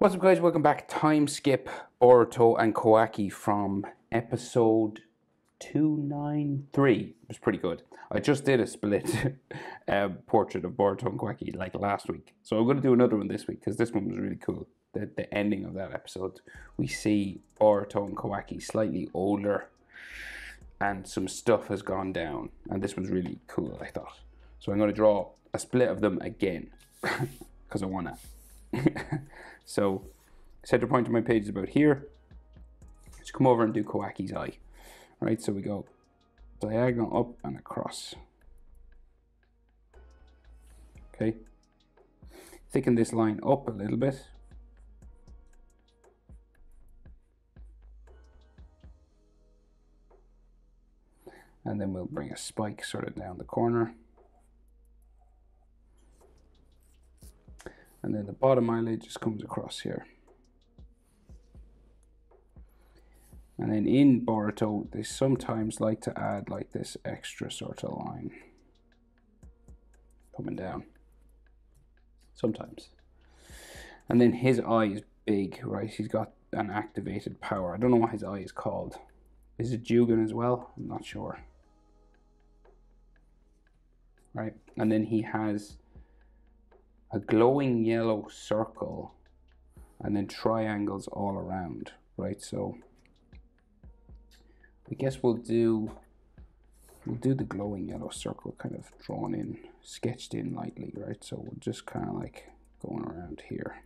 What's up, guys? Welcome back. Timeskip, Boruto, and Kawaki from episode 293. It was pretty good. I just did a split portrait of Boruto and Kawaki like last week. So I'm going to do another one this week because this one was really cool. The ending of that episode, we see Boruto and Kawaki slightly older and some stuff has gone down. And this was really cool, I thought. So I'm going to draw a split of them again because I want to. So, center point of my page is about here. Let's come over and do Kawaki's eye. Right, so we go diagonal up and across. Okay. Thicken this line up a little bit. And then we'll bring a spike sort of down the corner. And then the bottom eyelid just comes across here. And then in Boruto, they sometimes like to add like this extra sort of line coming down. Sometimes. And then his eye is big, right? He's got an activated power. I don't know what his eye is called. Is it Jugen as well? I'm not sure. Right? And then he has a glowing yellow circle and then triangles all around, right? So I guess we'll do the glowing yellow circle kind of drawn in, sketched in lightly, right? So we're just kind of like going around here,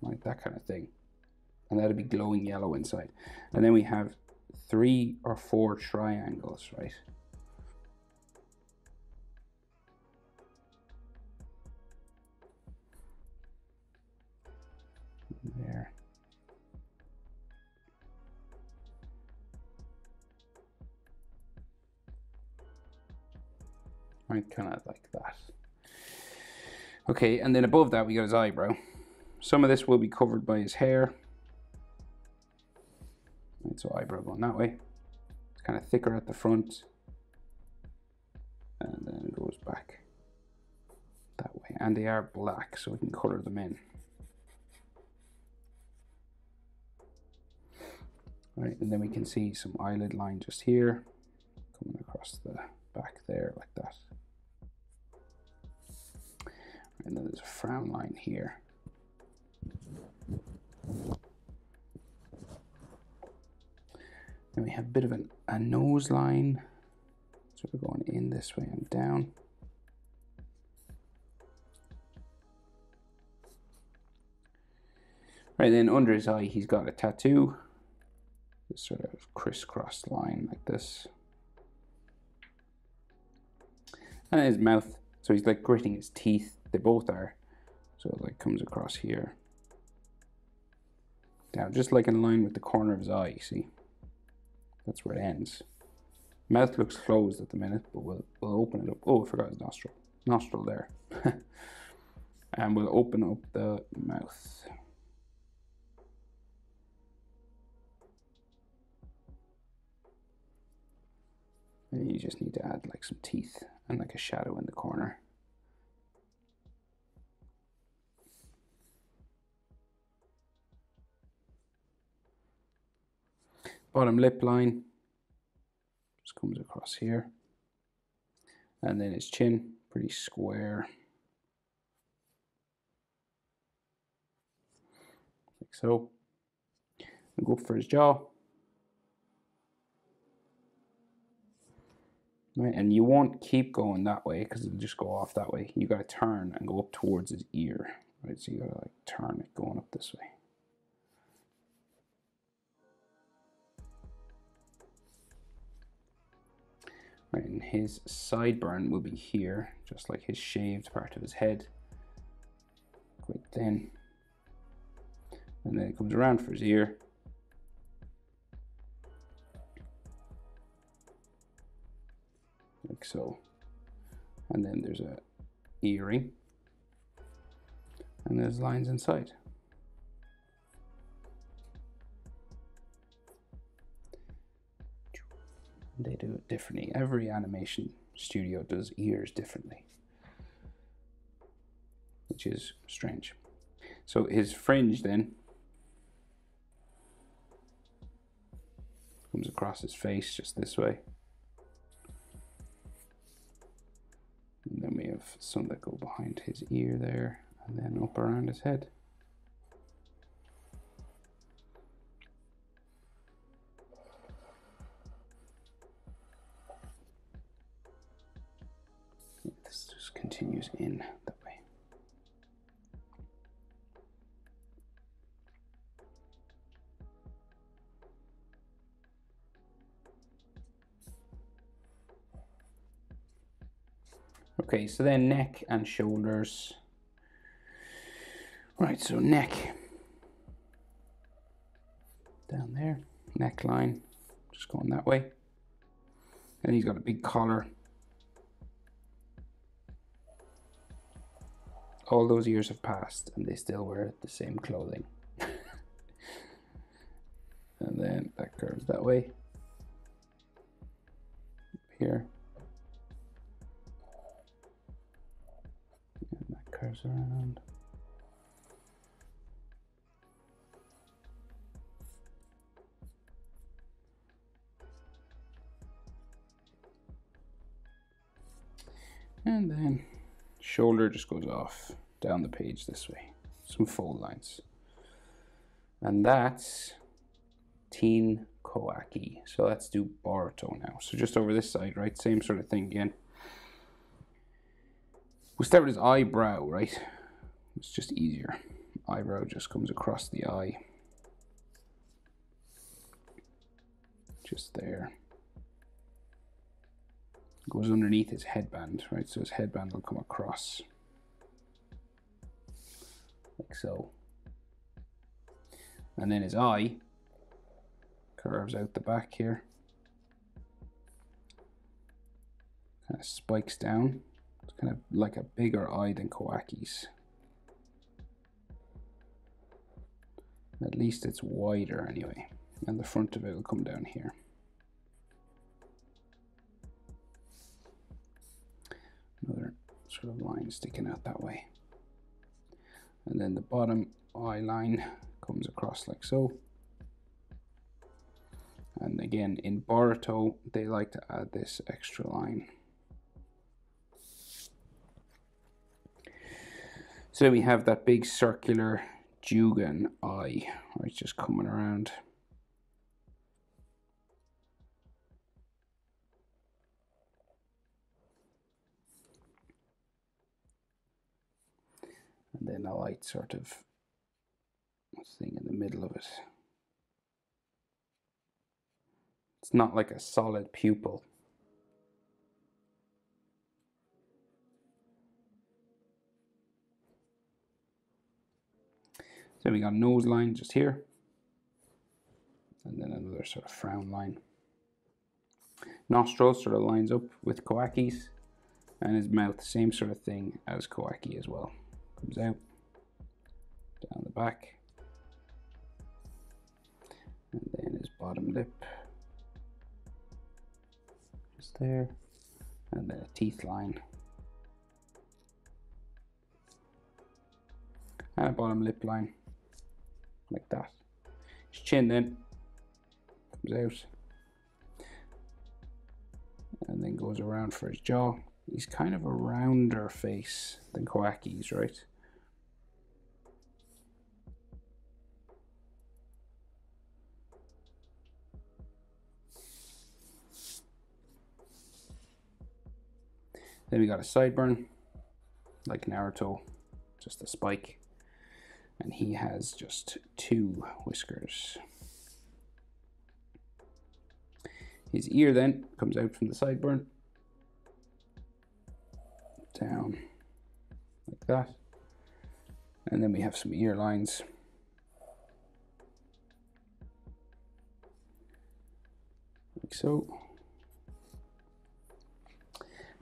like that kind of thing. And that'll be glowing yellow inside. And then we have 3 or 4 triangles, right? There. Right, kind of like that. Okay, and then above that we got his eyebrow. Some of this will be covered by his hair. Right, so eyebrow going that way. It's kind of thicker at the front. And then it goes back that way. And they are black, so we can color them in. Right, and then we can see some eyelid line just here, coming across the back there like that. And then there's a frown line here. Then we have a bit of a nose line, sort of going in this way and down. Right, then under his eye he's got a tattoo. This sort of crisscross line like this. And his mouth, so he's like gritting his teeth. They both are. So it like comes across here. Now, just like in line with the corner of his eye, you see? That's where it ends. Mouth looks closed at the minute, but we'll open it up. Oh, I forgot his nostril. Nostril there. And we'll open up the mouth. And you just need to add like some teeth and like a shadow in the corner. Bottom lip line just comes across here. And then his chin, pretty square. Like so. And go up for his jaw. Right, and you won't keep going that way because it'll just go off that way. You gotta turn and go up towards his ear. Right, so you gotta like turn it going up this way. Right, and his sideburn will be here, just like his shaved part of his head. Quite thin. And then it comes around for his ear. Like so. And then there's a earring. And there's lines inside. They do it differently. Every animation studio does ears differently. which is strange. So his fringe then comes across his face just this way. And then we have some that go behind his ear there, and then up around his head. This just continues in that way. Okay, so then neck and shoulders. Right, so neck. Down there, neckline, just going that way. And he's got a big collar. All those years have passed and they still wear the same clothing. And then that curves that way. Here. And that curves around. And then shoulder just goes off down the page this way. Some fold lines. And that's Teen Kawaki. So let's do Boruto now. So just over this side, right? Same sort of thing again. We'll start with his eyebrow, right? It's just easier. Eyebrow just comes across the eye. Just there. Goes underneath his headband, right? So his headband will come across. Like so. And then his eye curves out the back here. Kind of spikes down. It's kind of like a bigger eye than Kawaki's. At least it's wider anyway. And the front of it will come down here. Another sort of line sticking out that way. And then the bottom eye line comes across like so. And again, in Boruto, they like to add this extra line. So then we have that big circular Jugan eye, right, just coming around. And then a light sort of thing in the middle of it. It's not like a solid pupil. So we got a nose line just here. And then another sort of frown line. Nostrils sort of lines up with Kawaki's. And his mouth, same sort of thing as Kawaki as well. Comes out, down the back. And then his bottom lip. Just there. And then a teeth line. And a bottom lip line. Like that. His chin then comes out. And then goes around for his jaw. He's kind of a rounder face than Kawaki's, right? Then we got a sideburn, like Naruto, just a spike. And he has just 2 whiskers. His ear then comes out from the sideburn. Down like that. And then we have some ear lines. Like so.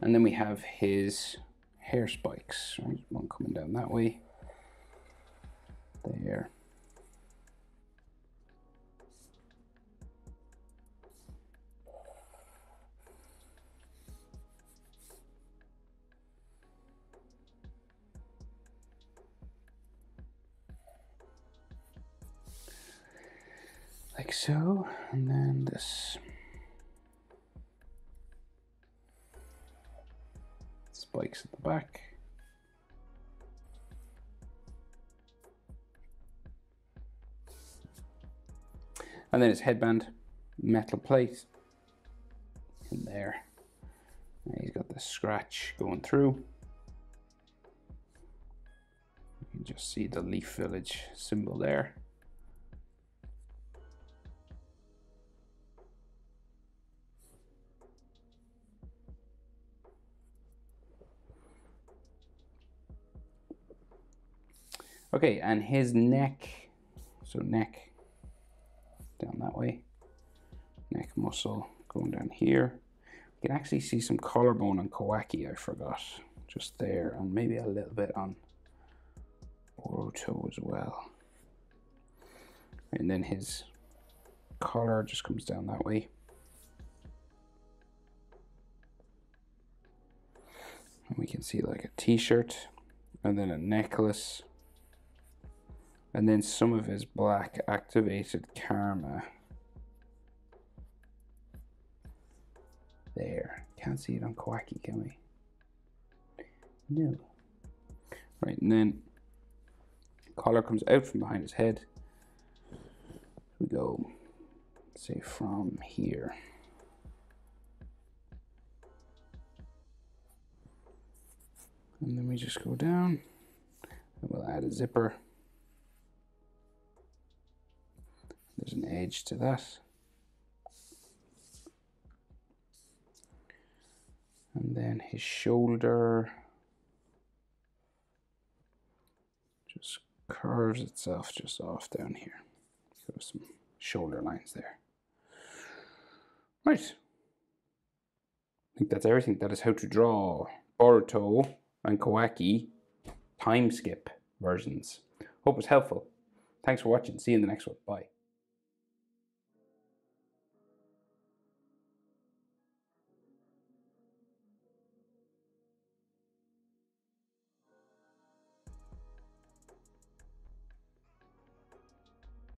And then we have his hair spikes, right? One coming down that way. There. like so, and then this spikes at the back. And then his headband, metal plate in there. And he's got the scratch going through. You can just see the Leaf Village symbol there. Okay, and his neck, so neck down that way, neck muscle going down here. You can actually see some collarbone on Kawaki, I forgot, just there, and maybe a little bit on Boruto as well. And then his collar just comes down that way. And we can see like a t-shirt, and then a necklace. And then some of his black activated karma. There. Can't see it on Kawaki, can we? No. Right, and then collar comes out from behind his head. We go, say, from here. And then we just go down, and we'll add a zipper. There's an edge to that. And then his shoulder just curves itself just off down here. So some shoulder lines there. Right. I think that's everything. That is how to draw Boruto and Kawaki time skip versions. Hope it was helpful. Thanks for watching. See you in the next one. Bye.